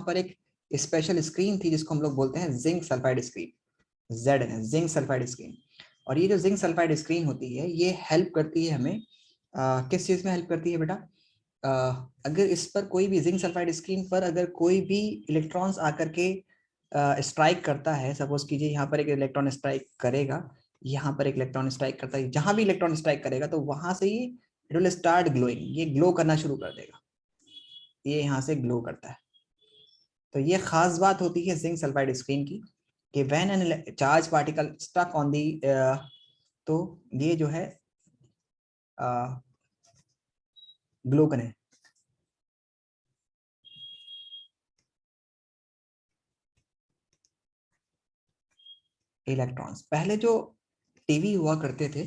पर एक special screen थी जिसको हम लोग बोलते हैं zinc sulphide screen, ZN, zinc sulphide screen. और ये जो जिंक सल्फाइड स्क्रीन होती है ये हेल्प करती है हमें किस चीज़ में हेल्प करती है बेटा? अगर इस पर कोई भी जिंक सल्फाइड स्क्रीन पर अगर कोई भी इलेक्ट्रॉन्स आकर के स्ट्राइक करता है, सपोज कीजिए यहाँ पर एक इलेक्ट्रॉन स्ट्राइक करेगा, यहाँ पर एक इलेक्ट्रॉन स्ट्राइक करता है, जहां भी इलेक्ट्रॉन स्ट्राइक करेगा तो वहां से ये इट विल स्टार्ट ग्लोइंग, ये ग्लो करना शुरू कर देगा, ये यहाँ से ग्लो करता है। तो ये खास बात होती है जिंक सल्फाइड स्क्रीन की कि when an charge particle stuck on the, तो ये जो है ग्लो करें। इलेक्ट्रॉन्स पहले जो टीवी हुआ करते थे,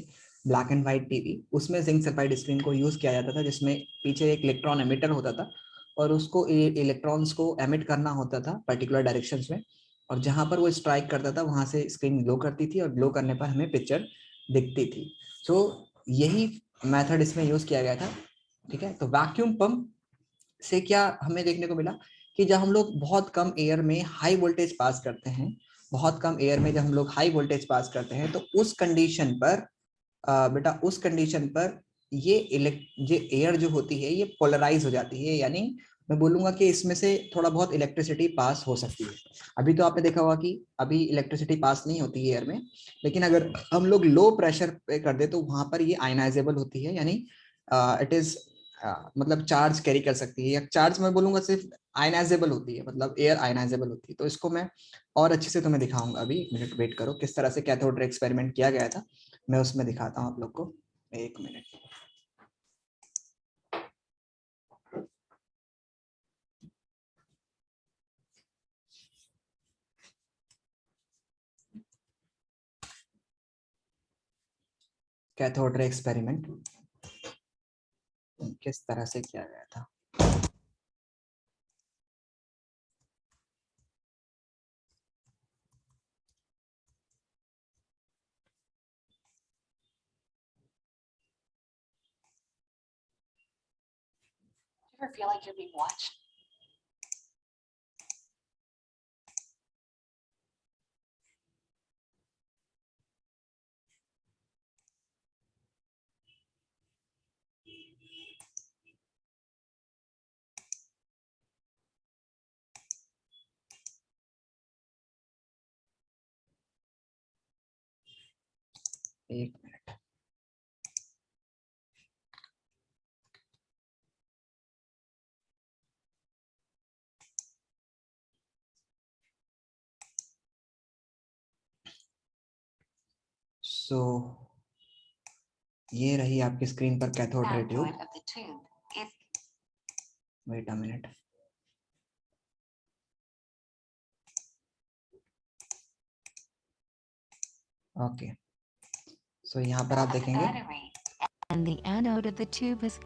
ब्लैक एंड व्हाइट टीवी, उसमें जिंक सल्फाइड स्क्रीन को यूज किया जाता था, जिसमें पीछे एक इलेक्ट्रॉन एमिटर होता था और उसको इलेक्ट्रॉन्स को एमिट करना होता था पर्टिकुलर डायरेक्शंस में, और जहां पर वो स्ट्राइक करता था वहां से स्क्रीन ग्लो करती थी और ग्लो करने पर हमें पिक्चर दिखती थी। तो यही मेथड इसमें यूज किया गया था। ठीक है, तो वैक्यूम पंप से क्या हमें देखने को मिला कि जब हम लोग बहुत कम एयर में हाई वोल्टेज पास करते हैं, बहुत कम एयर में जब हम लोग हाई वोल्टेज पास करते हैं, तो उस कंडीशन पर बेटा उस कंडीशन पर ये एयर जो होती है ये पोलराइज हो जाती है, यानी मैं बोलूंगा कि इसमें से थोड़ा बहुत इलेक्ट्रिसिटी पास हो सकती है। अभी तो आपने देखा होगा कि अभी इलेक्ट्रिसिटी पास नहीं होती है एयर में, लेकिन अगर हम लोग लो प्रेशर पे कर दे तो वहां पर ये आयनाइजेबल होती है, यानी इट इज मतलब चार्ज कैरी कर सकती है, या चार्ज मैं बोलूंगा सिर्फ आयनाइजेबल होती है, मतलब एयर आयनाइजेबल होती है। तो इसको मैं और अच्छे से तुम्हें दिखाऊंगा, अभी मिनट वेट करो, किस तरह से कैथोड रे एक्सपेरिमेंट किया गया था मैं उसमें दिखाता हूँ आप लोग को, एक मिनट। कैथोड रे एक्सपेरिमेंट किस तरह से किया गया था। Ever feel like you're being watched? एक मिनट। सो ये रही आपकी स्क्रीन पर cathode ray tube. Output of the tube is wait a minute. Okay, so यहाँ पर आप the देखेंगे battery, and the anode of the tube is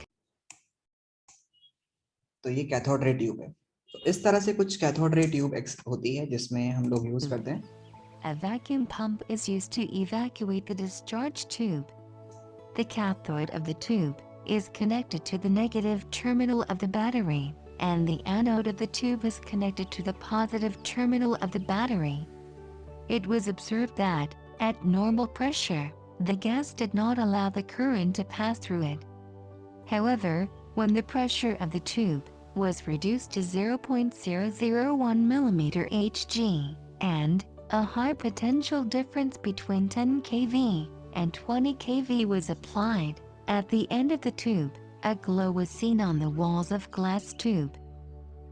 तो ये कैथोड रे ट्यूब है। तो इस तरह से कुछ कैथोड रे ट्यूब होती है जिसमें हम लोग यूज करते हैं। A vacuum pump is used to evacuate the discharge tube. The cathode of the tube is connected to the negative terminal of the battery, and the anode of the tube is connected to the positive terminal of the battery. It was observed that, at normal pressure, the gas did not allow the current to pass through it. However, when the pressure of the tube was reduced to 0.001 mm Hg, and a high potential difference between 10 kV and 20 kV was applied, at the end of the tube, a glow was seen on the walls of glass tube.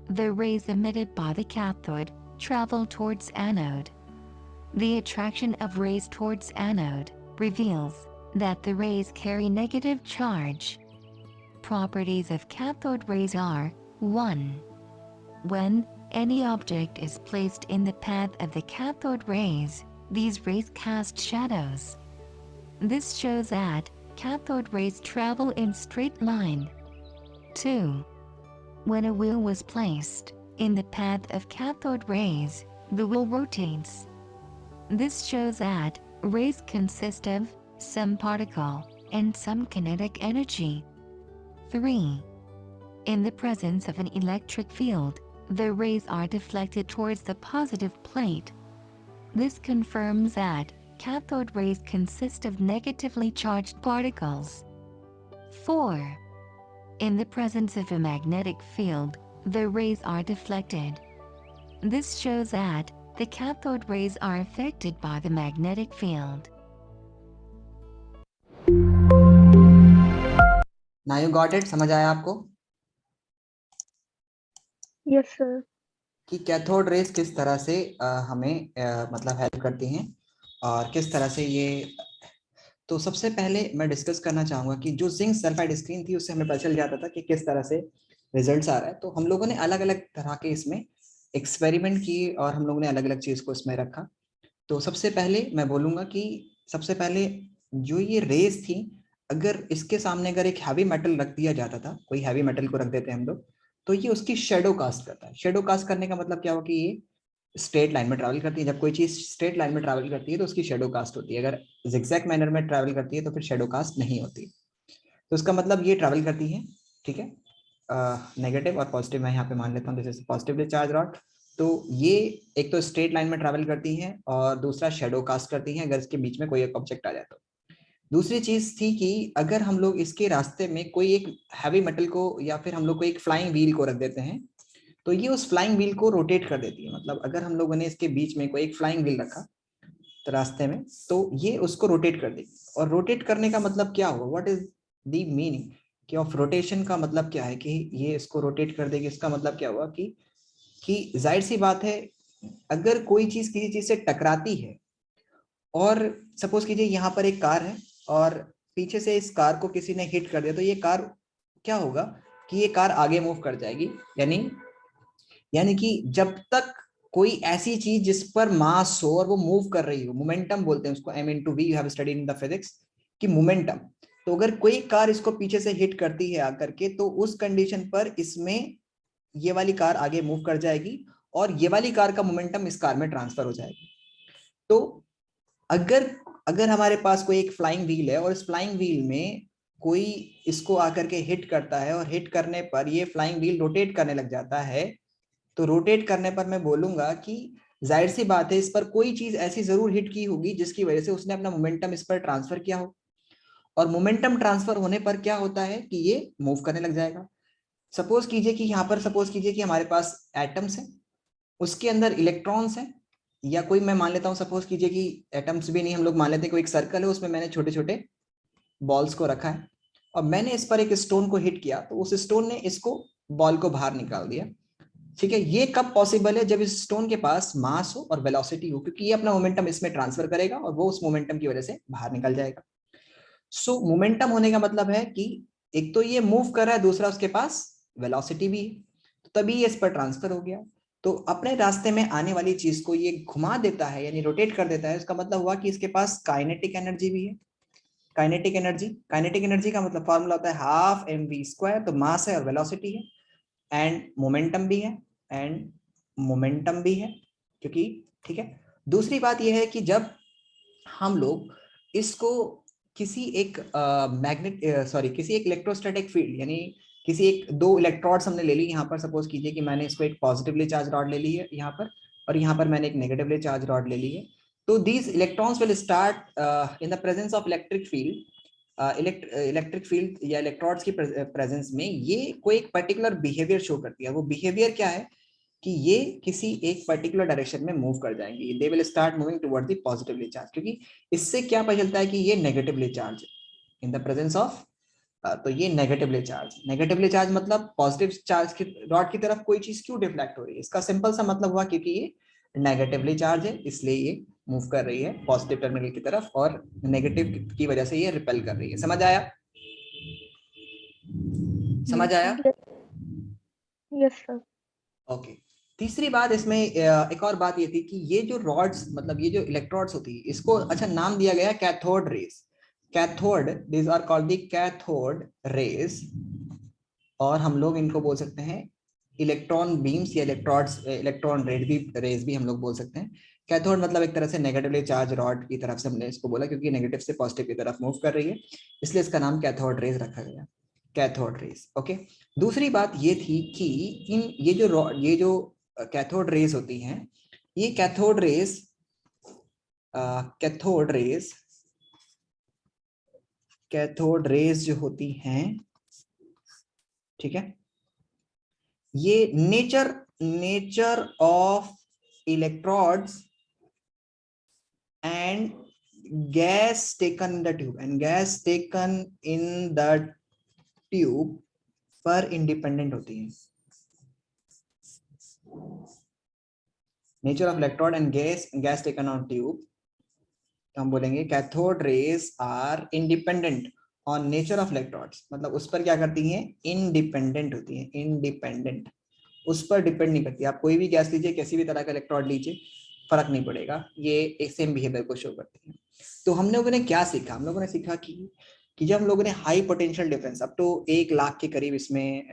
The rays emitted by the cathode travel towards anode. The attraction of rays towards anode reveals that the rays carry negative charge. Properties of cathode rays are: 1. When any object is placed in the path of the cathode rays, these rays cast shadows. This shows that cathode rays travel in straight line. 2. When a wheel was placed in the path of cathode rays, the wheel rotates. This shows that rays consist of some particle and some kinetic energy. 3. In the presence of an electric field, the rays are deflected towards the positive plate. This confirms that cathode rays consist of negatively charged particles. 4. In the presence of a magnetic field, the rays are deflected. This shows that the cathode rays are affected by the magnetic field. Now you got it? समझ आया आपको Yes, sir. कि cathode rays किस तरह से हमें मतलब help करती हैं और किस तरह से ये। तो सबसे पहले मैं डिस्कस करना चाहूंगा कि जो जिंक सल्फाइड स्क्रीन थी उससे हमें पता चल जाता था कि किस तरह से रिजल्ट्स आ रहा है। तो हम लोगों ने अलग अलग तरह के इसमें एक्सपेरिमेंट किए और हम लोगों ने अलग अलग चीज को इसमें रखा। तो सबसे पहले मैं बोलूंगा कि सबसे पहले जो ये रेस थी, अगर इसके सामने अगर एक हैवी मेटल रख दिया जाता था, कोई हैवी मेटल को रख देते हैं हम लोग, तो ये उसकी शेडो कास्ट करता है। शेडो कास्ट करने का मतलब क्या हुआ कि ये स्ट्रेट लाइन में ट्रैवल करती है। जब कोई चीज स्ट्रेट लाइन में ट्रैवल करती है तो उसकी शेडो कास्ट होती है। अगर जिगजैग मैनर में ट्रैवल करती है तो फिर शेडो कास्ट नहीं होती। तो इसका मतलब ये ट्रैवल करती है, ठीक है। नेगेटिव और पॉजिटिव मैं यहाँ पे मान लेता हूँ, this is positively charge rod. तो ये एक तो स्ट्रेट लाइन में ट्रैवल करती है और दूसरा शेडो कास्ट करती है अगर इसके बीच में कोई एक ऑब्जेक्ट आ जाए तो। दूसरी चीज थी कि अगर हम लोग इसके रास्ते में कोई एक हैवी मेटल को या फिर हम लोग को एक फ्लाइंग व्हील को रख देते हैं तो ये उस फ्लाइंग व्हील को रोटेट कर देती है। मतलब अगर हम लोगों ने इसके बीच में कोई एक फ्लाइंग व्हील रखा तो रास्ते में, तो ये उसको रोटेट कर देगी। और रोटेट करने का मतलब क्या हुआ, व्हाट इज द मीनिंग कि ऑफ रोटेशन का मतलब क्या है कि ये इसको रोटेट कर देगी। इसका मतलब क्या हुआ कि जाहिर सी बात है, अगर कोई चीज किसी चीज से टकराती है और सपोज कीजिए यहाँ पर एक कार है और पीछे से इस कार को किसी ने हिट कर दिया, तो ये कार क्या होगा कि ये कार आगे मूव कर जाएगी। यानी कि जब तक कोई ऐसी चीज जिस पर मास हो और वो मूव कर रही हो, मोमेंटम बोलते हैं उसको, M/V, you have studied in the physics कि मोमेंटम। तो अगर कोई कार इसको पीछे से हिट करती है आकर के, तो उस कंडीशन पर इसमें ये वाली कार आगे मूव कर जाएगी और ये वाली कार का मोमेंटम इस कार में ट्रांसफर हो जाएगा। तो अगर हमारे पास कोई एक फ्लाइंग व्हील है और इस फ्लाइंग व्हील में कोई इसको आकर के हिट करता है और हिट करने पर ये फ्लाइंग व्हील रोटेट करने लग जाता है, तो रोटेट करने पर मैं बोलूंगा कि जाहिर सी बात है इस पर कोई चीज ऐसी जरूर हिट की होगी जिसकी वजह से उसने अपना मोमेंटम इस पर ट्रांसफर किया हो। और मोमेंटम ट्रांसफर होने पर क्या होता है कि ये मूव करने लग जाएगा। सपोज कीजिए कि हमारे पास एटम्स है, उसके अंदर इलेक्ट्रॉन्स हैं, या कोई मैं मान लेता हूं, सपोज कीजिए कि एटम्स भी नहीं, हम लोग मान लेते हैं कोई एक सर्कल है, उसमें मैंने छोटे छोटे बॉल्स को रखा है और मैंने इस पर एक स्टोन को हिट किया, तो उस स्टोन ने इसको बॉल को बाहर निकाल दिया। ठीक है, ये कब पॉसिबल है, जब इस स्टोन के पास मास हो और वेलोसिटी हो, क्योंकि ये अपना मोमेंटम इसमें ट्रांसफर करेगा और वो उस मोमेंटम की वजह से बाहर निकल जाएगा। सो मोमेंटम होने का मतलब है कि एक तो ये मूव कर रहा है, दूसरा उसके पास वेलोसिटी भी है, तो तभी ये इस पर ट्रांसफर हो गया। तो अपने रास्ते में आने वाली चीज को ये घुमा देता है, यानी रोटेट कर देता है। इसका मतलब हुआ कि इसके पास काइनेटिक एनर्जी भी है। काइनेटिक एनर्जी का मतलब फॉर्मूला होता है हाफ mv²। तो मास है और वेलोसिटी है एंड मोमेंटम भी है क्योंकि, ठीक है। दूसरी बात यह है कि जब हम लोग इसको किसी एक किसी एक इलेक्ट्रोस्टैटिक फील्ड, यानी किसी एक दो इलेक्ट्रोड्स हमने ले ली, यहाँ पर सपोज कीजिए कि मैंने इसको एक पॉजिटिवली चार्ज रॉड ले ली है यहाँ पर, और यहाँ पर मैंने एक नेगेटिवली चार्ज रॉड ले ली है। तो these electrons will start in the presence of electric field या इलेक्ट्रॉड्स की प्रेजेंस में ये कोई एक पर्टिकुलर बिहेवियर शो करती है। वो बिहेवियर क्या है कि ये किसी एक पर्टिकुलर डायरेक्शन में मूव कर जाएंगे, they will start moving toward the positively charge, क्योंकि इससे क्या पता चलता है कि ये negatively charge in the presence of, तो ये नेगेटिवली चार्ज मतलब पॉजिटिव चार्ज की रॉड की तरफ कोई चीज क्यों डिफ्लेक्ट हो रही है, इसका सिंपल सा मतलब हुआ क्योंकि ये नेगेटिवली चार्ज है, इसलिए ये मूव कर रही है पॉजिटिव टर्मिनल की तरफ और नेगेटिव की वजह से ये रिपेल कर रही है। समझ आया? Yes sir. ओके। तीसरी बात इसमें एक और बात ये थी कि ये जो रॉड्स, मतलब ये जो इलेक्ट्रोड्स होती है, इसको अच्छा नाम दिया गया cathode rays. Cathode, these are called the cathode rays, और हम लोग इनको बोल सकते हैं इलेक्ट्रॉन बीम्स या इलेक्ट्रॉन रेज भी हम लोग बोल सकते हैं। कैथोड मतलब एक तरह से नेगेटिवली चार्ज रॉड की तरफ से हमने इसको बोला, क्योंकि नेगेटिव से पॉजिटिव की तरफ मूव कर रही है, इसलिए इसका नाम कैथोड रेज रखा गया। Cathode raise. ओके, दूसरी बात ये थी कि ये जो कैथोड रेज होती हैं, ये कैथोड रेज जो होती हैं, ठीक है, ये nature of electrodes and gas taken in the tube पर इंडिपेंडेंट होती है। Nature of electrode and gas taken on tube, तो हम बोलेंगे cathode rays are independent on nature of electrodes, मतलब उस पर क्या करती हैं, इंडिपेंडेंट होती हैं, इंडिपेंडेंट, उस पर डिपेंड नहीं करती। आप कोई भी गैस लीजिए, किसी भी तरह का इलेक्ट्रोड लीजिए, फर्क नहीं पड़ेगा, ये एक सेम बिहेवियर को शो करती है। तो हम लोगों ने क्या सीखा, हम लोगों ने सीखा कि जब हम लोगों ने high potential difference up to 1 lakh के करीब, इसमें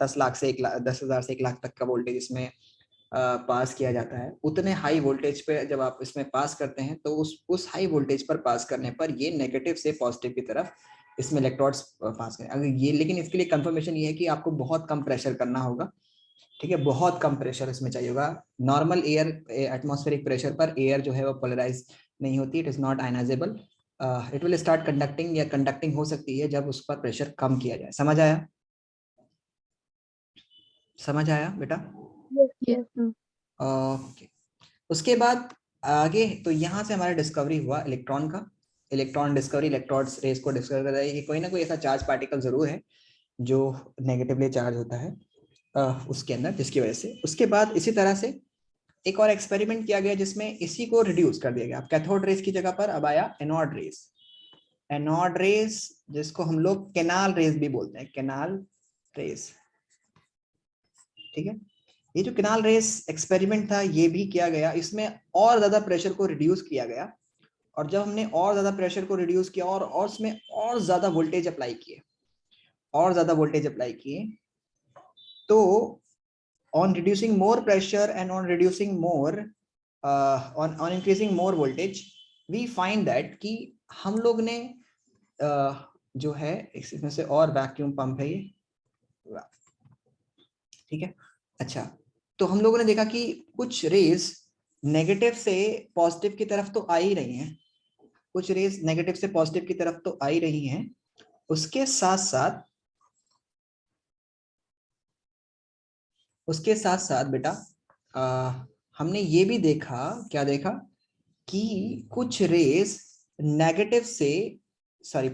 10 लाख से 10,000 से 1 लाख तक का वोल्टेज इसमें पास किया जाता है, उतने हाई वोल्टेज पे जब आप इसमें पास करते हैं, तो उस हाई वोल्टेज पर पास करने पर ये नेगेटिव से पॉजिटिव की तरफ इसमें इलेक्ट्रॉन्स पास करें। अगर ये, लेकिन इसके लिए कंफर्मेशन ये है कि आपको बहुत कम प्रेशर करना होगा, ठीक है, बहुत कम प्रेशर इसमें चाहिए होगा। नॉर्मल एयर, एटमॉस्फेरिक प्रेशर पर एयर जो है वो पोलराइज नहीं होती, it is not ionisable, it will start conducting, या कंडक्टिंग हो सकती है जब उस पर प्रेशर कम किया जाए। समझ आया? समझ आया बेटा? ओके, उसके बाद आगे, तो यहाँ से हमारा डिस्कवरी हुआ इलेक्ट्रॉन का, इलेक्ट्रॉन डिस्कवरी, इलेक्ट्रॉन्स रेस को डिस्कवर कर रहा है कि कोई ना कोई ऐसा चार्ज पार्टिकल जरूर है जो नेगेटिवली चार्ज होता है उसके अंदर, जिसकी वजह से, उसके बाद इसी तरह से एक और एक्सपेरिमेंट किया गया जिसमें इसी को रिड्यूस कर दिया गया। अब कैथोड रेस की जगह पर अब आया एनोड रेस। एनोड रेस, जिसको हम लोग कैनाल रेस भी बोलते हैं, कैनाल रेस, ठीक है। ये जो कैनाल रेस एक्सपेरिमेंट था, ये भी किया गया, इसमें और ज्यादा प्रेशर को रिड्यूस किया गया, और जब हमने और ज्यादा प्रेशर को रिड्यूस किया और उसमें और ज्यादा वोल्टेज अप्लाई किए, तो on reducing more pressure and on reducing more on increasing more voltage, we find that कि हम लोग ने जो है इसमें से, और वैक्यूम पंप है ये, ठीक है। अच्छा, तो हम लोगों ने देखा कि कुछ रेज नेगेटिव से पॉजिटिव की तरफ तो आ ही रही हैं, कुछ रेज नेगेटिव से पॉजिटिव की तरफ तो आ ही रही हैं, उसके साथ साथ बेटा हमने ये भी देखा, क्या देखा, कि कुछ रेज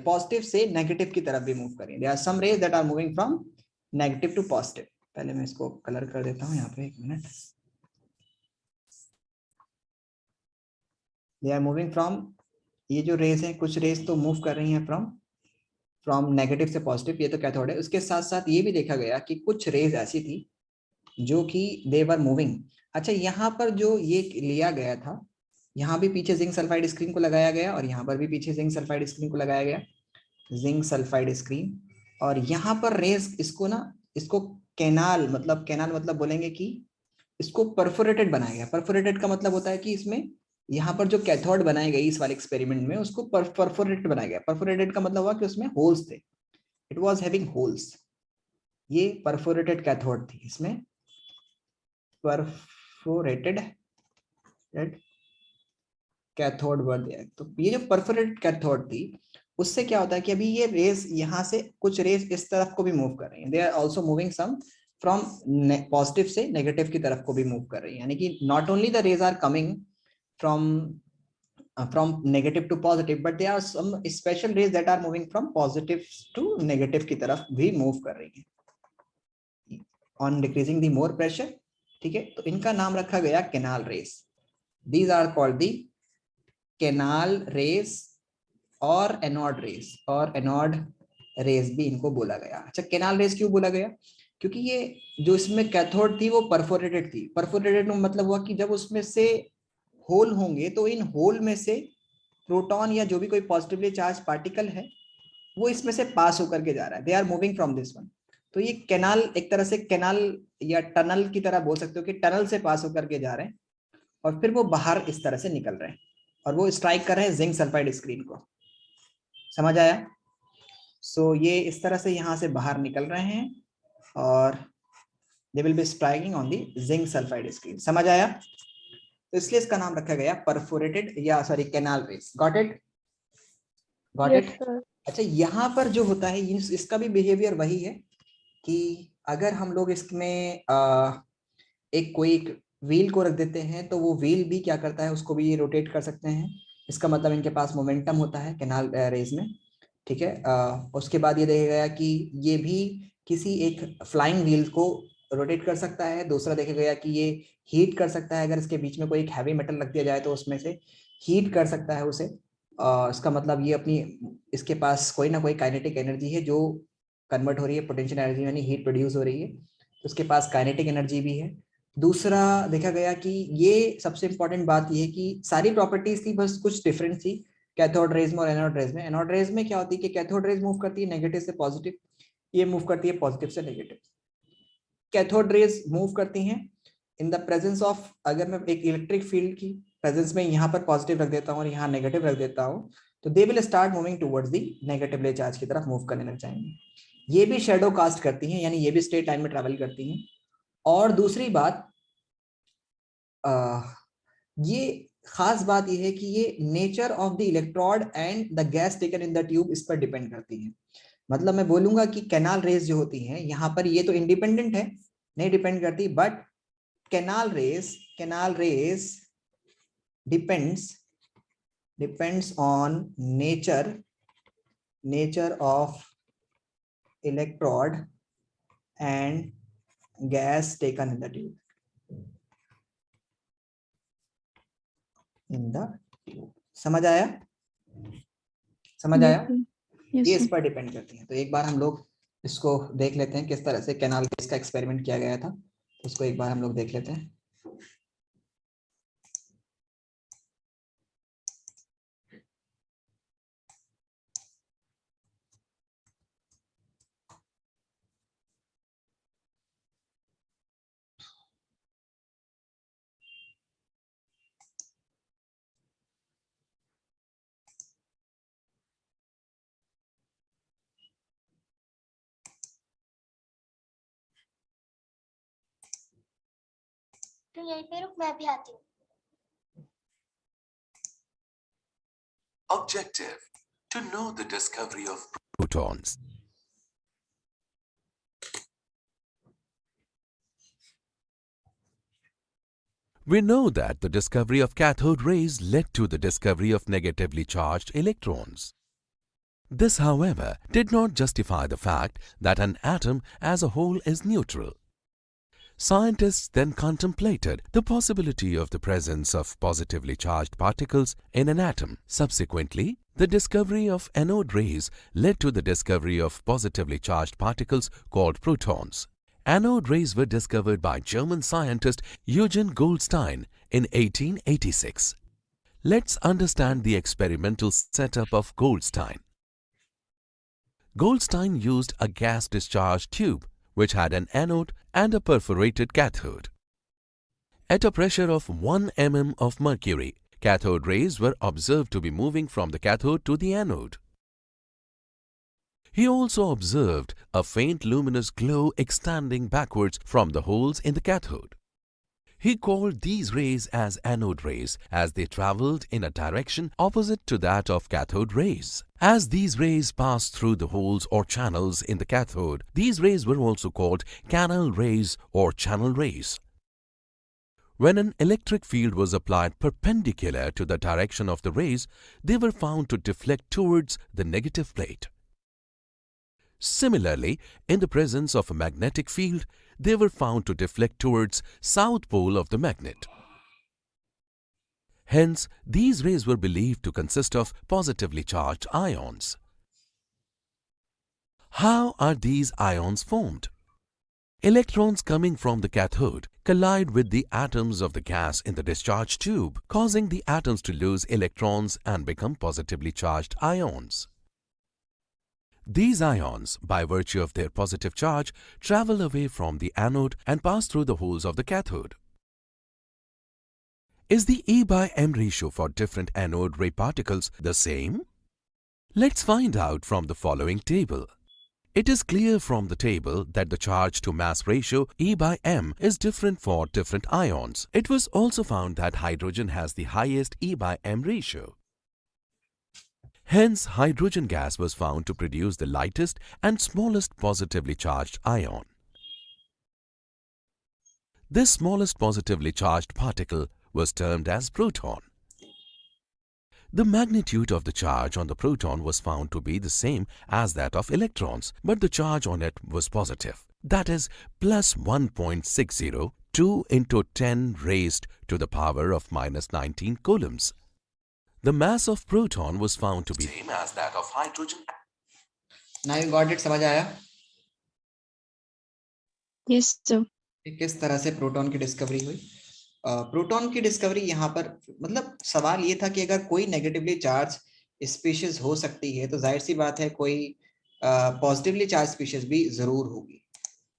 पॉजिटिव से नेगेटिव की तरफ भी मूव करें। There are some rays that are moving from negative to positive. पहले मैं इसको कलर कर देता हूं यहाँ पे, एक मिनट। दे आर मूविंग फ्रॉम, ये जो रेज है, कुछ रेज तो मूव कर रही हैं फ्रॉम नेगेटिव से पॉजिटिव, ये तो कैथोड है। उसके साथ साथ ये भी देखा गया कि कुछ रेज ऐसी थी जो कि दे वर मूविंग। अच्छा, यहाँ पर जो ये लिया गया था, यहाँ भी पीछे जिंक सल्फाइड स्क्रीन को लगाया गया, और यहाँ पर भी पीछे जिंक सल्फाइड स्क्रीन को लगाया गया, जिंक सल्फाइड स्क्रीन। और यहाँ पर रेज इसको कैनाल मतलब बोलेंगे कि इसको परफोरेटेड बनाया गया। परफोरेटेड का मतलब होता है कि इसमें यहाँ पर जो कैथोड बनाई गई इस वाले एक्सपेरिमेंट में, उसको परफोरेटेड बनाया गया। परफोरेटेड का मतलब हुआ कि उसमें होल्स थे, इट वाज हैविंग होल्स। ये परफोरेटेड कैथोड थी, इसमें परफोरेटेड कैथोड वर दिया। तो ये जो परफोरेटेड कैथोड थी, उससे क्या होता है कि अभी ये रेस यहाँ से कुछ रेस इस तरफ को भी मूव कर रही हैं, they are also moving some from positive से नेगेटिव की तरफ को भी मूव कर रही है। यानी कि not only the rays are coming from negative to positive, but there are some special rays that are moving from positive to negative की तरफ भी मूव कर रही है on decreasing the more pressure, ठीक है। तो इनका नाम रखा गया canal rays. These are called the canal rays और एनोड रेस भी इनको बोला गया। अच्छा, कैनाल रेस क्यों बोला गया? क्योंकि ये जो इसमें कैथोड थी वो परफोरेटेड थी। परफोरेटेड मतलब हुआ कि जब उसमें से होल होंगे, तो इन होल में से प्रोटॉन या जो भी कोई पॉजिटिवली चार्ज पार्टिकल है, वो इसमें से पास होकर के जा रहा है, they are moving from this one. तो ये कैनाल, एक तरह से कैनाल या टनल की तरह बोल सकते हो कि टनल से पास होकर के जा रहे हैं, और फिर वो बाहर इस तरह से निकल रहे हैं, और वो स्ट्राइक कर रहे हैं जिंक सल्फाइड स्क्रीन को। समझ आया? सो ये इस तरह से यहाँ से बाहर निकल रहे हैं और they will be striking on the zinc sulphide screen. समझ आया? तो इसलिए इसका नाम रखा गया परफोरेटेड या sorry canal rays. Got it? Got Yes, it? sir. अच्छा, यहाँ पर जो होता है इसका भी बिहेवियर वही है कि अगर हम लोग इसमें एक कोई व्हील को रख देते हैं तो वो व्हील भी क्या करता है, उसको भी रोटेट कर सकते हैं। इसका मतलब इनके पास मोमेंटम होता है कैनाल रेस में, ठीक है। उसके बाद ये देखा गया कि ये भी किसी एक फ्लाइंग व्हील को रोटेट कर सकता है। दूसरा देखा गया कि ये हीट कर सकता है, अगर इसके बीच में कोई एक हैवी मेटल रख दिया जाए तो उसमें से हीट कर सकता है उसे। इसका मतलब ये अपनी इसके पास कोई ना कोई काइनेटिक एनर्जी है जो कन्वर्ट हो रही है पोटेंशियल एनर्जी, यानी हीट प्रोड्यूस हो रही है, तो उसके पास काइनेटिक एनर्जी भी है। दूसरा देखा गया कि ये सबसे इंपॉर्टेंट बात ये है कि सारी प्रॉपर्टीज की बस कुछ डिफरेंस थी कैथोड रेज में और एनोड रेज में। एनोड रेज में क्या होती है कि कैथोड रेज मूव करती है नेगेटिव से पॉजिटिव, ये मूव करती है पॉजिटिव से नेगेटिव। कैथोड रेज मूव करती हैं इन द प्रेजेंस ऑफ, अगर मैं एक इलेक्ट्रिक फील्ड की प्रेजेंस में यहाँ पर पॉजिटिव रख देता हूँ और यहाँ नेगेटिव रख देता हूँ, तो they will start moving towards the negatively charge की तरफ मूव करने लग जाएंगे। ये भी शेडो कास्ट करती हैं, यानी ये भी स्ट्रेट लाइन में ट्रैवल करती हैं। और दूसरी बात, ये खास बात ये है कि ये nature of the electrode and the gas taken in the tube इस पर डिपेंड करती है। मतलब मैं बोलूंगा कि कैनाल रेस जो होती हैं यहाँ पर, ये तो इंडिपेंडेंट है, नहीं डिपेंड करती, but canal rays depends on nature of electrode and gas taken in the tube, समझ आया? समझ आया? Yes, sir. Yes, ये sir. इस पर डिपेंड करती है। तो एक बार हम लोग इसको देख लेते हैं किस तरह से कैनाल रेस का एक्सपेरिमेंट किया गया था, उसको एक बार हम लोग देख लेते हैं। तो यहीं पे रुक, मैं भी आती हूँ। Objective: to know the discovery of protons. We know that the discovery of cathode rays led to the discovery of negatively charged electrons. This, however, did not justify the fact that an atom as a whole is neutral. Scientists then contemplated the possibility of the presence of positively charged particles in an atom. Subsequently, the discovery of anode rays led to the discovery of positively charged particles called protons. Anode rays were discovered by German scientist Eugen Goldstein in 1886. Let's understand the experimental setup of Goldstein. Goldstein used a gas discharge tube which had an anode and a perforated cathode. At a pressure of 1 mm of mercury, cathode rays were observed to be moving from the cathode to the anode. He also observed a faint luminous glow extending backwards from the holes in the cathode. He called these rays as anode rays as they traveled in a direction opposite to that of cathode rays. As these rays passed through the holes or channels in the cathode, these rays were also called canal rays or channel rays. When an electric field was applied perpendicular to the direction of the rays, they were found to deflect towards the negative plate. Similarly, in the presence of a magnetic field, they were found to deflect towards south pole of the magnet. Hence, these rays were believed to consist of positively charged ions. How are these ions formed? Electrons coming from the cathode collide with the atoms of the gas in the discharge tube, causing the atoms to lose electrons and become positively charged ions. These ions, by virtue of their positive charge, travel away from the anode and pass through the holes of the cathode. Is the E by M ratio for different anode ray particles the same? Let's find out from the following table. It is clear from the table that the charge to mass ratio E by m is different for different ions. It was also found that hydrogen has the highest E by m ratio. Hence, hydrogen gas was found to produce the lightest and smallest positively charged ion. This smallest positively charged particle was termed as proton. The magnitude of the charge on the proton was found to be the same as that of electrons, but the charge on it was positive. That is plus 1.60 2 into 10 raised to the power of minus 19 coulombs. The mass of proton was found to be same as that of hydrogen. Now you got it, समझ आया? Yes, sir. कि किस तरह से proton की discovery हुई? Proton की discovery यहाँ पर मतलब सवाल ये था कि अगर कोई नेगेटिवली चार्ज स्पीशीज हो सकती है तो जाहिर सी बात है कोई पॉजिटिवली चार्ज स्पीशीज भी जरूर होगी,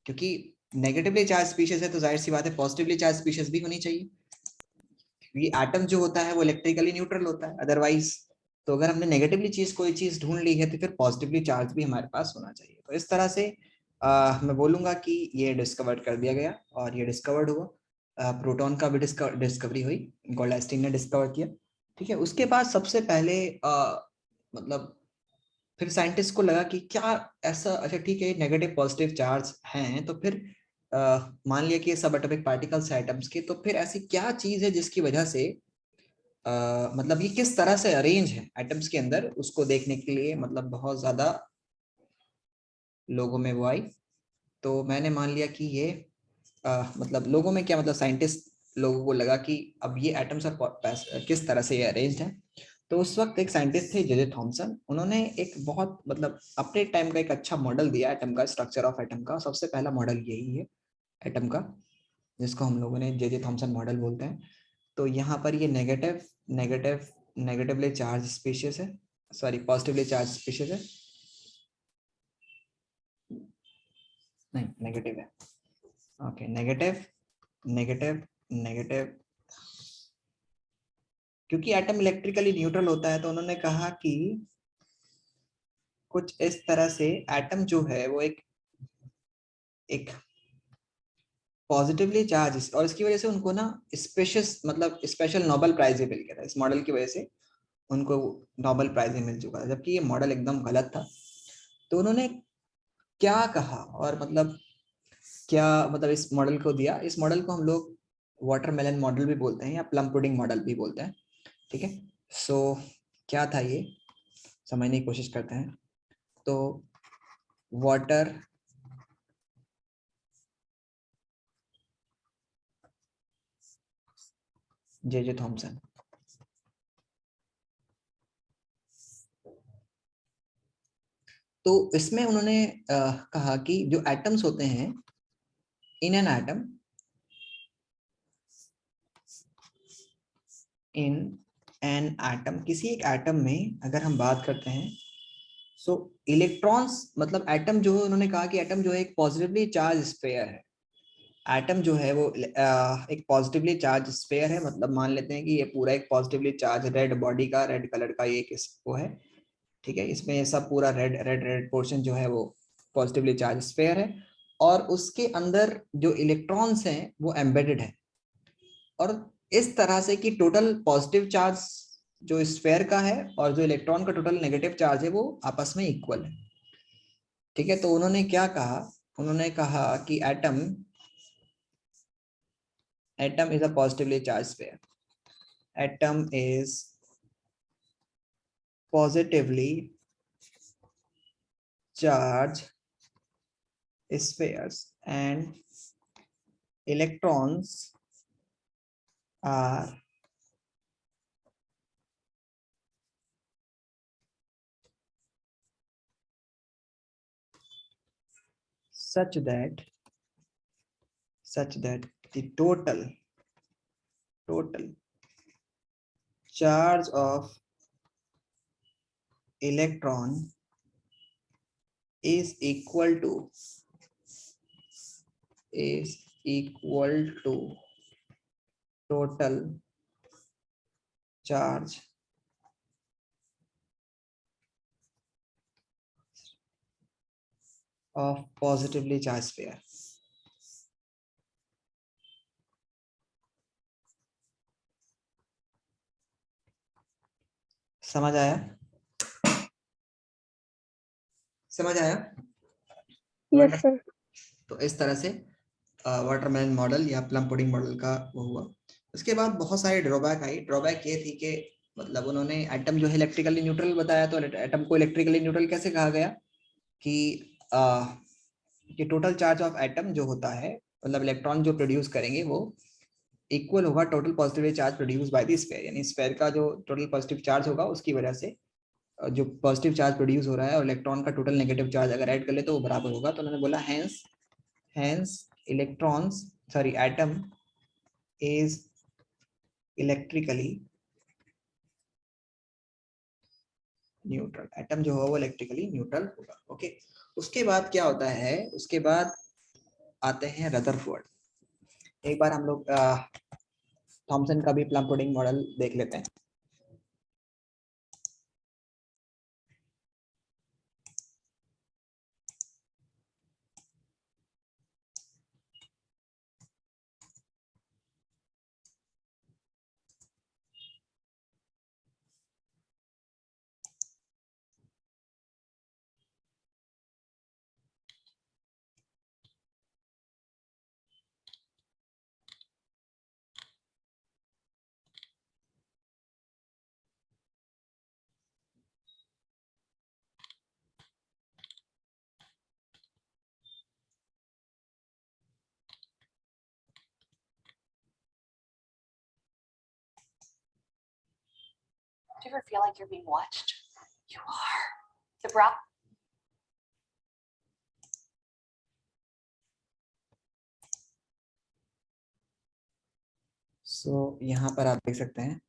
क्योंकि नेगेटिवली चार्ज स्पीशीज है तो जाहिर सी बात है पॉजिटिवली चार्ज स्पीशीज भी होनी चाहिए, क्योंकि एटम जो होता है वो इलेक्ट्रिकली न्यूट्रल होता है अदरवाइज। तो अगर हमने नेगेटिवली कोई चीज ढूंढ ली है तो फिर पॉजिटिवली चार्ज भी हमारे पास होना चाहिए। तो इस तरह से मैं बोलूंगा कि ये डिस्कवर कर दिया गया और ये डिस्कवर्ड हुआ। प्रोटॉन का भी डिस्कवरी हुई, गोल्डस्टीन ने डिस्कवर किया। ठीक है, उसके बाद सबसे पहले मतलब फिर साइंटिस्ट को लगा कि क्या ऐसा, अच्छा ठीक है नेगेटिव पॉजिटिव चार्ज हैं तो फिर मान लिया कि ये सब एटॉमिक पार्टिकल्स है एटम्स के, तो फिर ऐसी क्या चीज है जिसकी वजह से मतलब ये किस तरह से अरेंज है एटम्स के अंदर, उसको देखने के लिए मतलब बहुत ज्यादा लोगों में वो आई। तो मैंने मान लिया कि ये मतलब लोगों में क्या मतलब साइंटिस्ट लोगों को लगा कि अब ये एटम्स और किस तरह से ये अरेंज्ड है। तो उस वक्त एक साइंटिस्ट थे जे थॉमसन, उन्होंने एक बहुत मतलब अपने टाइम का एक अच्छा मॉडल दिया एटम का, स्ट्रक्चर ऑफ एटम का। सबसे पहला मॉडल यही है एटम का, जिसको हम लोगों ने जे थॉमसन मॉडल बोलते हैं। तो यहाँ पर ये नेगेटिवली चार्ज स्पीशीज है, सॉरी पॉजिटिवली चार्ज स्पीशीज है, नहीं नेगेटिव है, ओके नेगेटिव नेगेटिव नेगेटिव। क्योंकि एटम इलेक्ट्रिकली न्यूट्रल होता है तो उन्होंने कहा कि कुछ इस तरह से एटम जो है वो एक पॉजिटिवली चार्ज, और इसकी वजह से उनको ना स्पेशल नोबेल प्राइज भी मिल गया था। इस मॉडल की वजह से उनको नोबेल प्राइज मिल चुका था, जबकि ये मॉडल एकदम गलत था। तो उन्होंने क्या कहा और मतलब क्या मतलब इस मॉडल को दिया, इस मॉडल को हम लोग वाटरमेलन मॉडल भी बोलते हैं या प्लम पुडिंग मॉडल भी बोलते हैं। ठीक है, सो क्या था ये समझने की कोशिश करते हैं। तो वाटर जे थॉमसन, तो इसमें उन्होंने कहा कि जो एटम्स होते हैं इन एन एटम किसी एक एटम में अगर हम बात करते हैं, सो इलेक्ट्रॉन्स मतलब एटम जो है, उन्होंने कहा कि एटम जो है एक पॉजिटिवली चार्ज स्फीयर है। एटम जो है वो एक पॉजिटिवली चार्ज स्फीयर है, मतलब मान लेते हैं कि ये पूरा एक पॉजिटिवली चार्ज रेड बॉडी का, रेड कलर का ये वो है। ठीक है, इसमें ये सब पूरा रेड रेड रेड पोर्शन जो है वो पॉजिटिवली चार्ज स्फीयर है, और उसके अंदर जो इलेक्ट्रॉन्स हैं वो एम्बेडेड है। और इस तरह से कि टोटल पॉजिटिव चार्ज जो स्फीयर का है और जो इलेक्ट्रॉन का टोटल नेगेटिव चार्ज है वो आपस में इक्वल है। ठीक है, तो उन्होंने क्या कहा, उन्होंने कहा कि atom is a positively charged sphere. Atom is positively charged spheres and electrons are such that the total charge of electron is equal to total charge of positively charged sphere. समझ आया? समझ आया? Yes, sir. तो इस तरह से watermelon model या plum pudding model का वो हुआ। उसके बाद बहुत सारे ड्रॉबैक आई। ड्रॉबैक ये थी कि मतलब उन्होंने एटम जो है इलेक्ट्रिकली न्यूट्रल बताया, तो एटम को इलेक्ट्रिकली न्यूट्रल कैसे कहा गया कि टोटल चार्ज ऑफ एटम जो होता है, मतलब इलेक्ट्रॉन जो प्रोड्यूस करेंगे वो इक्वल होगा total positive charge produce by the sphere, यानी स्फीयर का जो टोटल पॉजिटिव चार्ज होगा उसकी वजह से जो पॉजिटिव चार्ज प्रोड्यूस हो रहा है और इलेक्ट्रॉन का टोटल नेगेटिव चार्ज अगर ऐड कर ले तो वो बराबर होगा। तो उन्होंने बोला hence atom is electrically neutral। Atom जो है वो इलेक्ट्रिकली न्यूट्रल होगा। ओके, उसके बाद क्या होता है, उसके बाद आते हैं रदरफोर्ड। एक बार हम लोग थॉमसन का भी प्लम पुडिंग मॉडल देख लेते हैं। Do you ever feel like you're being watched? You are. The brow. सो यहाँ पर आप देख सकते हैं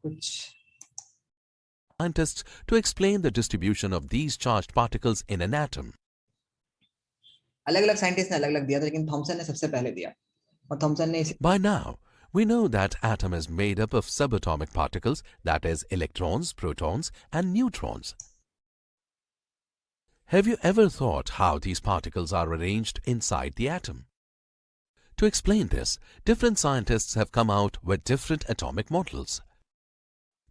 कुछ Scientists to explain the distribution of these charged particles in an atom. अलग अलग साइंटिस्ट ने अलग अलग दिया था, लेकिन थॉमसन ने सबसे पहले दिया और थॉमसन ने इसे By now, we know that atom is made up of subatomic particles, that is, electrons, protons, and neutrons. Have you ever thought how these particles are arranged inside the atom? To explain this, different scientists have come out with different atomic models.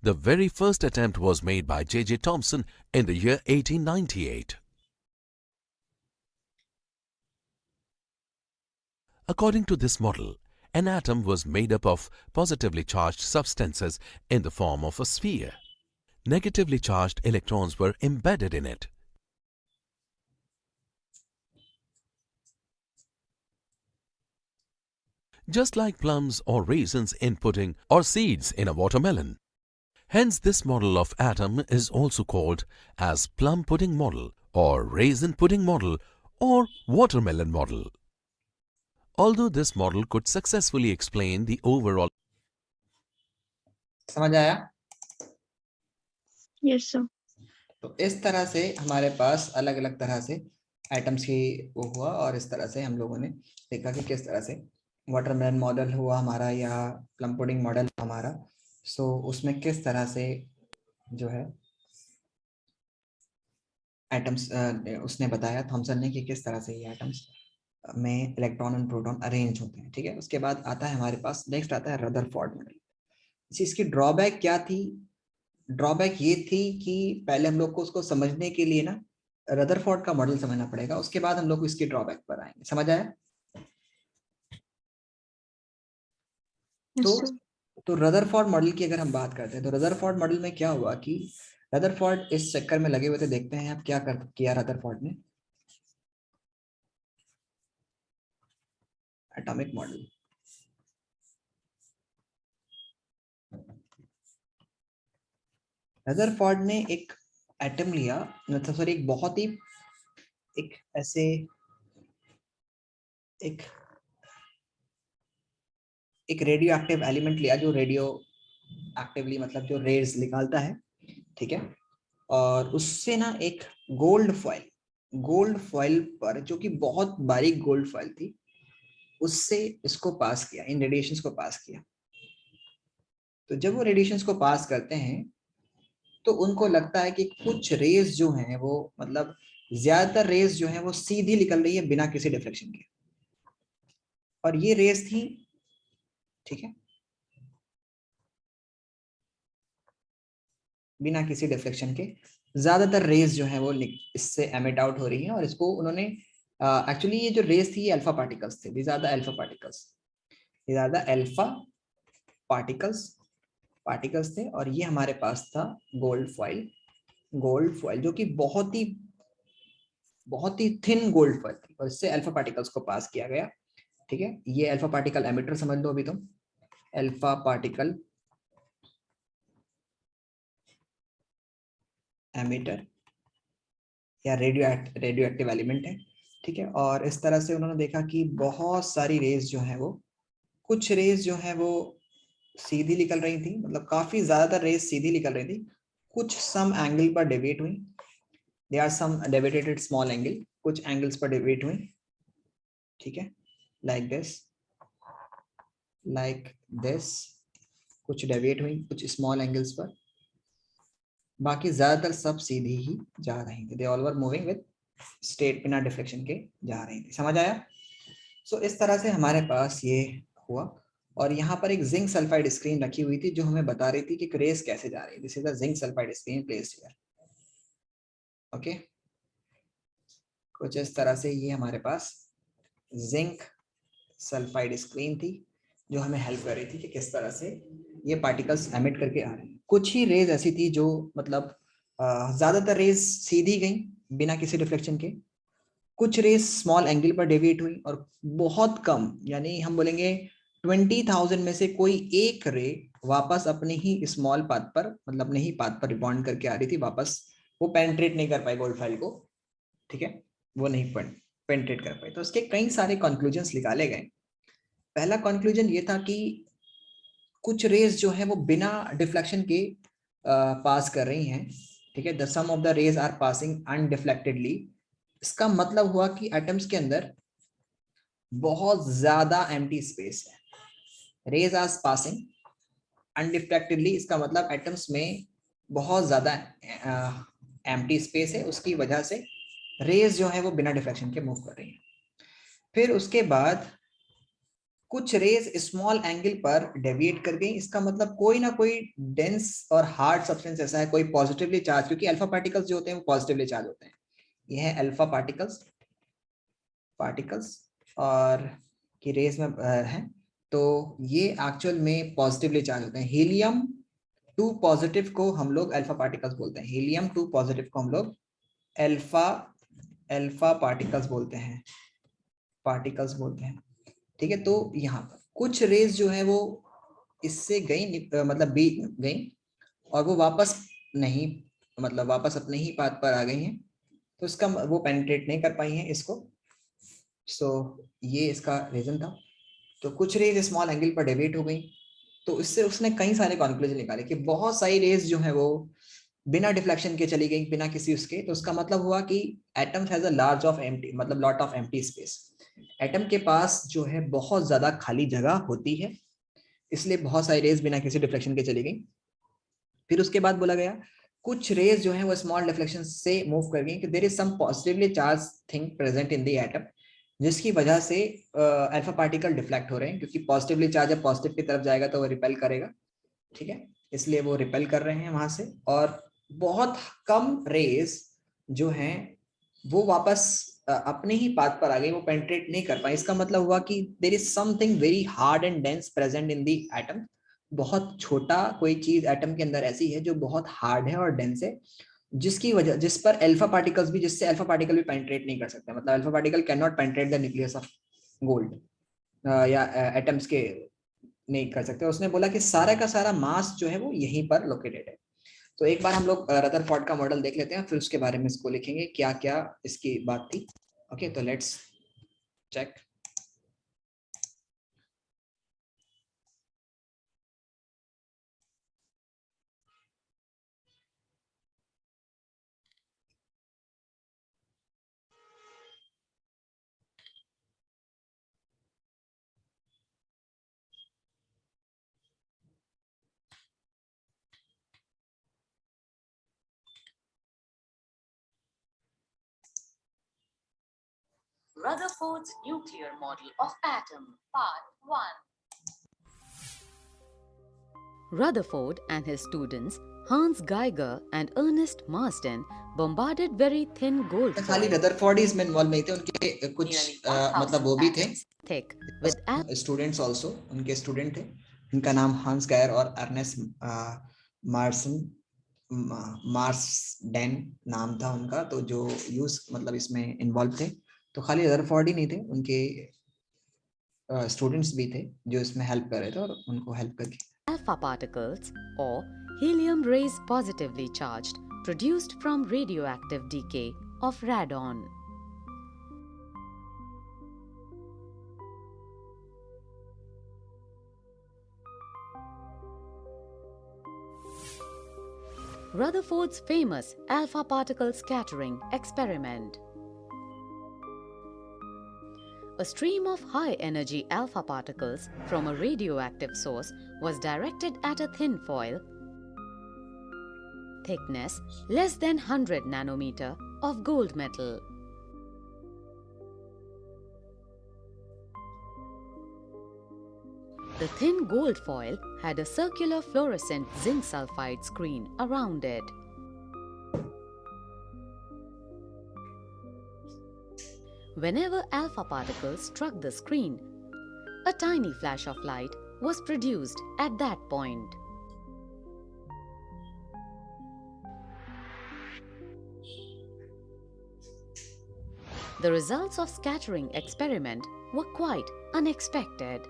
The very first attempt was made by J.J. Thomson in the year 1898. According to this model, an atom was made up of positively charged substances in the form of a sphere. Negatively charged electrons were embedded in it. Just like plums or raisins in pudding or seeds in a watermelon. Hence, this model of atom is also called as plum pudding model or raisin pudding model or watermelon model. Although this model could successfully explain the overall समझ आया? Yes, sir. तो इस तरह से हमारे पास अलग अलग तरह से एटम्स की वो हुआ और इस तरह से हम लोगों ने देखा कि किस तरह से वाटरमेलन मॉडल हुआ हमारा या प्लम पुडिंग मॉडल हमारा। सो उसमें किस तरह से जो है एटम्स उसने बताया थॉमसन ने कि किस तरह से ये एटम्स में इलेक्ट्रॉन और प्रोटॉन अरेंज होते हैं। ठीक है, उसके बाद आता है हमारे पास नेक्स्ट आता है रदरफोर्ड मॉडल। इसकी ड्रॉबैक क्या थी? ड्रॉबैक ये थी कि पहले हम लोग को उसको समझने के लिए ना रदरफोर्ड का मॉडल समझना पड़ेगा, उसके बाद हम लोग इसकी ड्रॉबैक पर आएंगे। समझ आया? Yes, sir. तो रदरफोर्ड मॉडल की अगर हम बात करते हैं तो रदरफोर्ड मॉडल में क्या हुआ कि रदरफोर्ड इस चक्कर में लगे हुए थे। देखते हैं अब क्या किया रदरफोर्ड ने। एटॉमिक मॉडल, रदरफोर्ड ने एक एटम लिया, मतलब सॉरी एक बहुत ही एक ऐसे एक रेडियो एक्टिव एलिमेंट लिया जो रेडियो एक्टिवली मतलब जो रेज निकालता है। ठीक है, और उससे ना एक गोल्ड फॉइल पर, जो कि बहुत बारीक गोल्ड फॉइल थी, उससे इसको पास किया, इन रेडिएशंस को पास किया। तो जब वो रेडिएशंस को पास करते हैं तो उनको लगता है कि कुछ रेज जो हैं वो मतलब ज्यादातर रेज जो हैं वो सीधी निकल रही है बिना किसी डिफ्लेक्शन के, और ये रेज थी, ठीक है, बिना किसी डिफ्लेक्शन के ज्यादातर रेज जो है वो इससे एमिट आउट हो रही है। और इसको उन्होंने एक्चुअली ये जो रेज थी ये अल्फा पार्टिकल्स थे, these are the alpha particles, these are the alpha particles थे। और ये हमारे पास था गोल्ड फॉइल जो कि बहुत ही थिन गोल्ड फॉइल थी, और इससे अल्फा पार्टिकल्स को पास किया गया। ठीक है, ये अल्फा पार्टिकल एमिटर समझ लो अभी तुम, अल्फा पार्टिकल एमिटर या रेडियो एक्टिव एलिमेंट है। ठीक है, और इस तरह से उन्होंने देखा कि बहुत सारी रेज जो है वो, कुछ रेज जो है वो सीधी निकल रही थी, मतलब काफी ज्यादातर रेज सीधी निकल रही थी, कुछ सम एंगल पर डेविएट हुई, they are some deviated at small angle, कुछ एंगल्स पर डेविएट हुई। ठीक है, लाइक दिस कुछ डेविएट हुई कुछ स्मॉल एंगल्स पर, बाकी ज्यादातर सब सीधी ही जा रही थी, they all were moving with straight बिना डिफ्लेक्शन के जा रही थी। समझ आया? सो इस तरह से हमारे पास ये हुआ, और यहाँ पर एक जिंक सल्फाइड स्क्रीन रखी हुई थी जो हमें बता रही थी कि रेस कैसे जा रही है। This is the zinc sulphide screen placed here. Okay, कुछ इस तरह से ये हमारे पास जिंक सल्फाइड स्क्रीन थी जो हमें हेल्प कर रही थी कि किस तरह से ये पार्टिकल्स एमिट करके आ रहे हैं। कुछ ही रेज ऐसी थी जो मतलब ज्यादातर रेज सीधी गई बिना किसी रिफ्लेक्शन के, कुछ रेज स्मॉल एंगल पर डेविएट हुई, और बहुत कम, यानी हम बोलेंगे 20,000 में से कोई एक रे वापस अपने ही स्मॉल पाथ पर, मतलब अपने ही पाथ पर रिबॉन्ड करके आ रही थी वापस, वो पेनिट्रेट नहीं कर पाई गोल्ड फाइल को। ठीक है, वो नहीं पेनिट्रेट कर पाई। तो उसके कई सारे कंक्लूजन्स निकाले गए। पहला कंक्लूजन ये था कि कुछ रेज जो है वो बिना डिफ्लेक्शन के पास कर रही हैं। ठीक है, the some of the rays are passing undeflectedly. इसका मतलब हुआ कि एटम्स के अंदर बहुत ज्यादा एम्प्टी स्पेस है। रेज आर पासिंग अनडिफ्लेक्टेडली, इसका मतलब एटम्स में बहुत ज्यादा एम्प्टी स्पेस है, उसकी वजह से रेज जो है वो बिना डिफ्लेक्शन के मूव कर रही है। फिर उसके बाद कुछ रेज स्मॉल एंगल पर डेविएट कर गई, इसका मतलब कोई ना कोई डेंस और हार्ड सब्सटेंस ऐसा है, कोई पॉजिटिवली चार्ज, क्योंकि अल्फा पार्टिकल्स जो होते हैं वो पॉजिटिवली चार्ज होते हैं। ये है अल्फा पार्टिकल्स और की रेज में है, तो ये एक्चुअल में पॉजिटिवली चार्ज होते हैं। हीलियम 2 पॉजिटिव को हम लोग अल्फा पार्टिकल्स बोलते हैं, हीलियम 2 पॉजिटिव को हम लोग अल्फा पार्टिकल्स बोलते हैं। ठीक है, तो यहाँ पर कुछ रेज जो है वो इससे गई, मतलब बी गई, और वो वापस नहीं, मतलब वापस अपने ही पाथ पर आ गई हैं, तो इसका वो पेनिट्रेट नहीं कर पाई हैं इसको। सो ये इसका रीजन था। तो कुछ रेज स्मॉल एंगल पर डेविएट हो गई, तो इससे उसने कई सारे कंक्लूजन निकाले कि बहुत सारी रेज जो है वो बिना डिफ्लेक्शन के चली गई, बिना किसी उसके। तो उसका मतलब हुआ कि atom has a large of empty, मतलब lot of empty space. Atom के पास जो है बहुत ज्यादा खाली जगह होती है, इसलिए बहुत सारी रेज बिना किसी डिफ्लेक्शन के चली गई। फिर उसके बाद बोला गया कुछ रेज जो है वो स्मॉल डिफ्लेक्शन से मूव कर गई, कि there is some positively charge thing present in the atom, जिसकी वजह से अल्फा पार्टिकल डिफ्लेक्ट हो रहे हैं, क्योंकि पॉजिटिवली चार्ज जब पॉजिटिव की तरफ जाएगा तो वो रिपेल करेगा। ठीक है, इसलिए वो रिपेल कर रहे हैं वहां से, और बहुत कम रेज जो हैं वो वापस अपने ही पाथ पर आ गई, वो पेनिट्रेट नहीं कर पाई। इसका मतलब हुआ कि there is something very hard and dense present in the atom. बहुत छोटा कोई चीज एटम के अंदर ऐसी है जो बहुत हार्ड है और डेंस है, जिसकी वजह, जिस पर अल्फा पार्टिकल्स भी, जिससे अल्फा पार्टिकल भी पेनिट्रेट नहीं कर सकते, मतलब alpha particle can not penetrate the nucleus of gold, या एटम्स के नहीं कर सकते। उसने बोला कि सारा का सारा मास जो है वो यहीं पर लोकेटेड है। तो एक बार हम लोग रदरफोर्ड का मॉडल देख लेते हैं, फिर उसके बारे में इसको लिखेंगे क्या क्या इसकी बात थी। ओके, तो let's check. Rutherford's nuclear model of atom, part 1. Rutherford and his students Hans Geiger and Ernest Marsden bombarded very thin gold खाली foil रदरफोर्ड ही इसमें इन्वॉल्व नहीं थे, उनके कुछ nearly मतलब 1000 वो भी थे atoms thick with students also, उनके स्टूडेंट थे, उनका नाम हांस गायर और अर्नेस्ट मार्सन मार्सडेन नाम था उनका, तो जो यूज मतलब इसमें इन्वॉल्व थे। तो खाली रदरफोर्ड ही नहीं थे, उनके स्टूडेंट्स भी थे जो इसमें हेल्प कर रहे थे और उनको हेल्प करके alpha particles or helium rays positively charged produced from radioactive decay of radon. Rutherford's famous alpha particle scattering experiment. A stream of high-energy alpha particles from a radioactive source was directed at a thin foil, thickness less than 100 nanometer of gold metal. The thin gold foil had a circular fluorescent zinc sulfide screen around it. Whenever alpha particles struck the screen, a tiny flash of light was produced at that point. The results of scattering experiment were quite unexpected.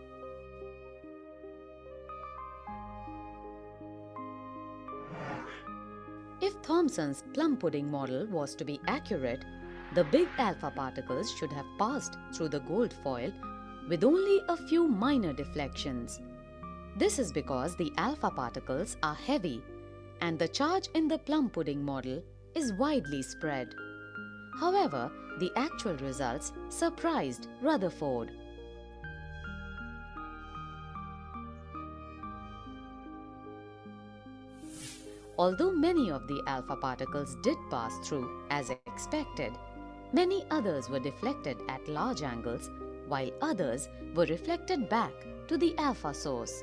If Thomson's plum pudding model was to be accurate, the big alpha particles should have passed through the gold foil with only a few minor deflections. This is because the alpha particles are heavy and the charge in the plum pudding model is widely spread. However, the actual results surprised Rutherford. Although many of the alpha particles did pass through as expected, many others were deflected at large angles, while others were reflected back to the alpha source.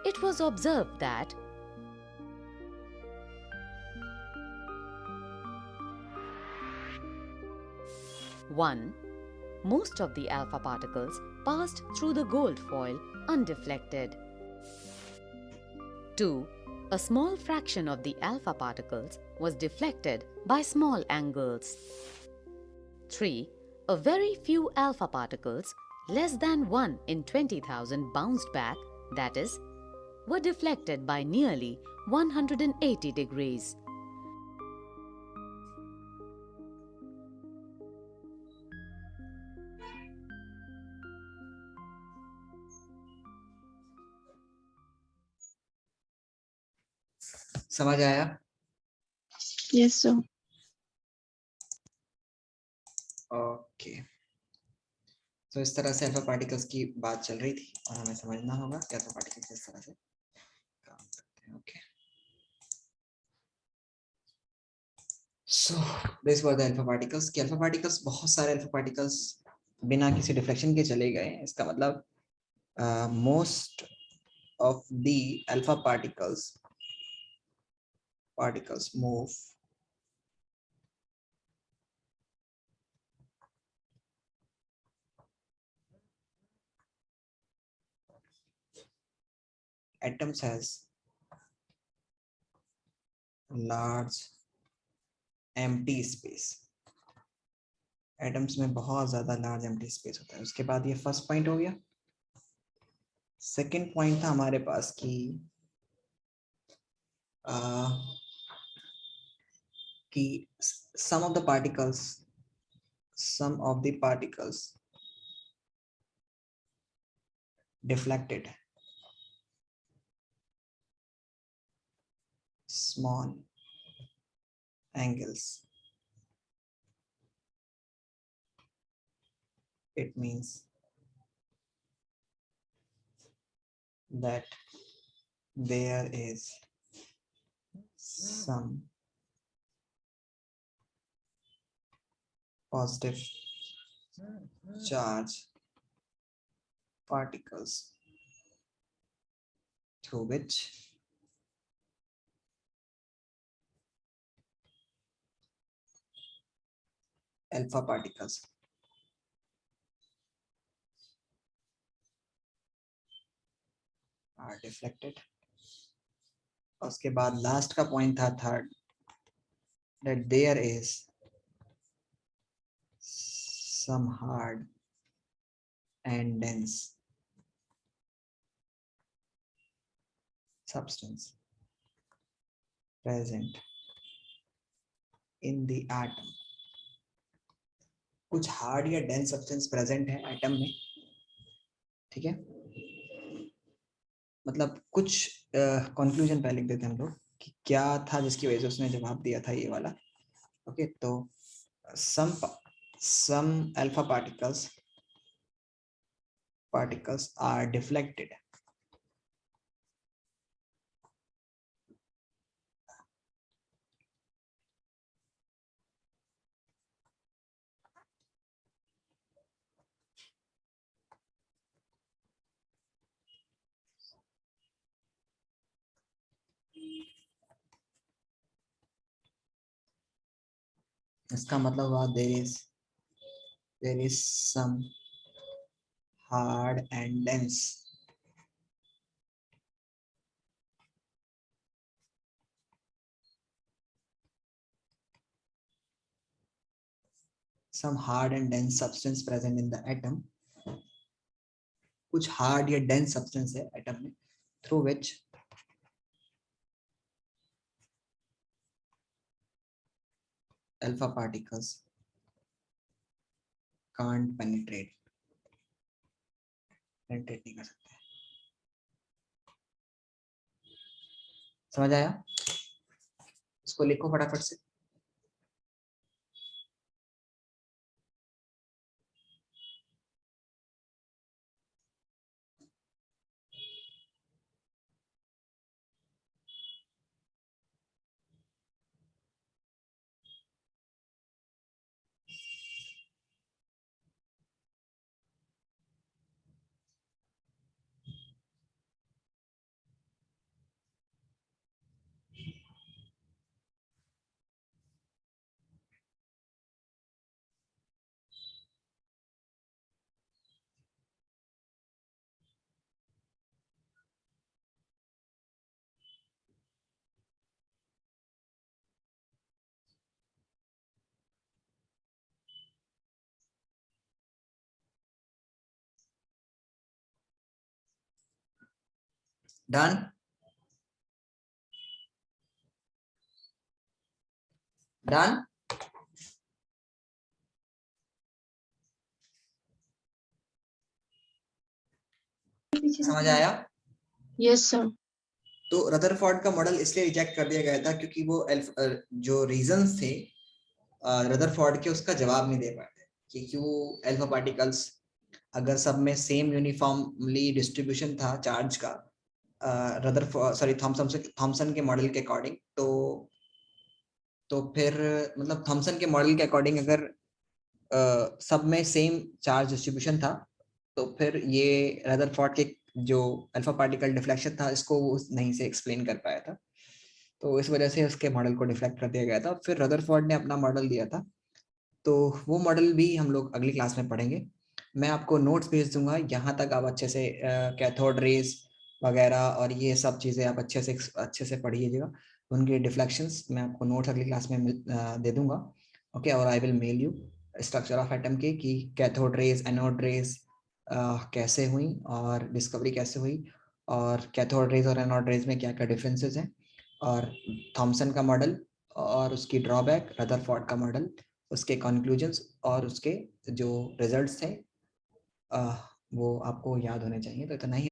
It was observed that one, most of the alpha particles passed through the gold foil undeflected. 2. A small fraction of the alpha particles was deflected by small angles. 3. A very few alpha particles, less than 1 in 20,000, bounced back, that is, were deflected by nearly 180 degrees. समझ आया? Yes, sir. Okay, तो इस तरह से alpha particles की बात चल रही थी और हमें समझना होगा कि अल्फा पार्टिकल्स इस तरह से काम करते हैं। Okay, so this was the alpha particles. कि अल्फा पार्टिकल्स, बहुत सारे अल्फा पार्टिकल्स बिना किसी डिफ्लेक्शन के चले गए। इसका मतलब most of the alpha particles move atoms has large empty space। Atoms में बहुत ज्यादा लार्ज एम्प्टी स्पेस होता है। उसके बाद ये फर्स्ट पॉइंट हो गया। सेकंड पॉइंट था हमारे पास कि some of the particles deflected small angles. It means that there is some positive charge particles through which alpha particles are deflected. उसके बाद लास्ट का पॉइंट था third, that there is some hard and dense substance present in the atom. कुछ hard या dense substance present है atom में, ठीक है। मतलब कुछ कंक्लूजन पहले लिख देते हैं हम लोग कि क्या था जिसकी वजह से उसने जवाब दिया था ये वाला। ओके, तो some alpha particles are deflected इसका मतलब हुआ there is some hard and dense substance present in the atom. कुछ हार्ड या डेंस सब्सटेंस है एटम में through which alpha particles can't penetrate नहीं कर सकते। समझ आया? इसको लिखो फटाफट से। Done? Done? समझ आया? Yes, sir. तो रदरफोर्ड का मॉडल इसलिए रिजेक्ट कर दिया गया था क्योंकि वो जो रीजंस थे रदरफोर्ड के उसका जवाब नहीं दे पाए थे कि क्यों अल्फा पार्टिकल्स अगर सब में सेम यूनिफॉर्मली डिस्ट्रीब्यूशन था चार्ज का थॉमसन के मॉडल के अकॉर्डिंग, तो फिर मतलब थॉमसन के मॉडल के अकॉर्डिंग अगर सब में सेम चार्ज डिस्ट्रीब्यूशन था तो फिर ये रदरफोर्ड के जो अल्फा पार्टिकल डिफ्लेक्शन था इसको वो नहीं से एक्सप्लेन कर पाया था, तो इस वजह से उसके मॉडल को डिफ्लेक्ट कर दिया गया था। फिर रदरफोर्ड ने अपना मॉडल दिया था, तो वो मॉडल भी हम लोग अगली क्लास में पढ़ेंगे। मैं आपको नोट्स भेज दूंगा, यहाँ तक आप अच्छे से कैथोड रेज वगैरह और ये सब चीज़ें आप अच्छे से पढ़िएगा। उनके डिफ्लेक्शंस मैं आपको नोट्स अगली क्लास में दे दूंगा। ओके, और I will mail you structure of atom के कि कैथोड रेज एनोड रेज कैसे हुई और डिस्कवरी कैसे हुई, और कैथोड रेज और एनोड रेज में क्या क्या डिफरेंसेस हैं, और थॉमसन का मॉडल और उसकी ड्रॉबैक, रदरफोर्ड का मॉडल, उसके कंक्लूजन्स और उसके जो रिजल्ट्स थे वो आपको याद होने चाहिए। तो इतना ही।